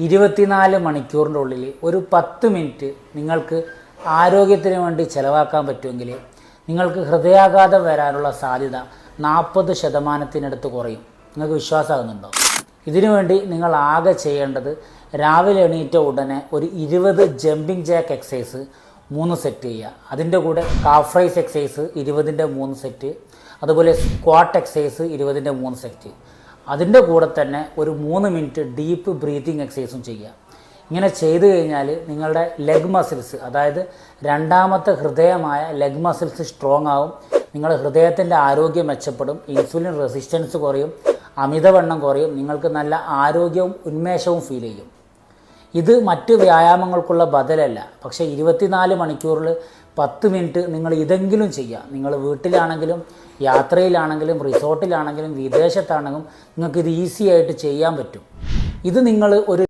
24 മണിക്കൂറിൻ്റെ ഉള്ളിൽ ഒരു 10 മിനിറ്റ് നിങ്ങൾക്ക് ആരോഗ്യത്തിന് വേണ്ടി ചിലവാക്കാൻ പറ്റുമെങ്കിൽ നിങ്ങൾക്ക് ഹൃദയാഘാതം വരാനുള്ള സാധ്യത 40% കുറയും. നിങ്ങൾക്ക് വിശ്വാസമാകുന്നുണ്ടോ? ഇതിനുവേണ്ടി നിങ്ങൾ ആകെ ചെയ്യേണ്ടത് രാവിലെ എണീറ്റ ഉടനെ ഒരു 20 ജമ്പിങ് ജാക്ക് എക്സസൈസ് 3 സെറ്റ് ചെയ്യുക. അതിൻ്റെ കൂടെ കാഫ് റൈസ് എക്സസൈസ് 20ൻ്റെ 3 സെറ്റ്, അതുപോലെ സ്ക്വാട്ട് എക്സസൈസ് 20ൻ്റെ 3 സെറ്റ്. അതിൻ്റെ കൂടെ തന്നെ ഒരു 3 മിനിറ്റ് ഡീപ്പ് ബ്രീത്തിങ് എക്സസൈസും ചെയ്യുക. ഇങ്ങനെ ചെയ്തു കഴിഞ്ഞാൽ നിങ്ങളുടെ ലെഗ് മസിൽസ്, അതായത് രണ്ടാമത്തെ ഹൃദയമായ ലെഗ് മസിൽസ് സ്ട്രോങ് ആവും. നിങ്ങളുടെ ഹൃദയത്തിൻ്റെ ആരോഗ്യം മെച്ചപ്പെടും, ഇൻസുലിൻ റെസിസ്റ്റൻസ് കുറയും, അമിതവണ്ണം കുറയും, നിങ്ങൾക്ക് നല്ല ആരോഗ്യവും ഉന്മേഷവും ഫീൽ ചെയ്യും. ഇത് മറ്റ് വ്യായാമങ്ങൾക്കുള്ള ബദലല്ല. പക്ഷേ 24 മണിക്കൂറിൽ 10 മിനിറ്റ് നിങ്ങൾ ഇതെങ്കിലും ചെയ്യുക. നിങ്ങൾ വീട്ടിലാണെങ്കിലും യാത്രയിലാണെങ്കിലും റിസോർട്ടിലാണെങ്കിലും വിദേശത്താണെങ്കിലും നിങ്ങൾക്കിത് ഈസി ആയിട്ട് ചെയ്യാൻ പറ്റും. ഇത് നിങ്ങൾ ഒരു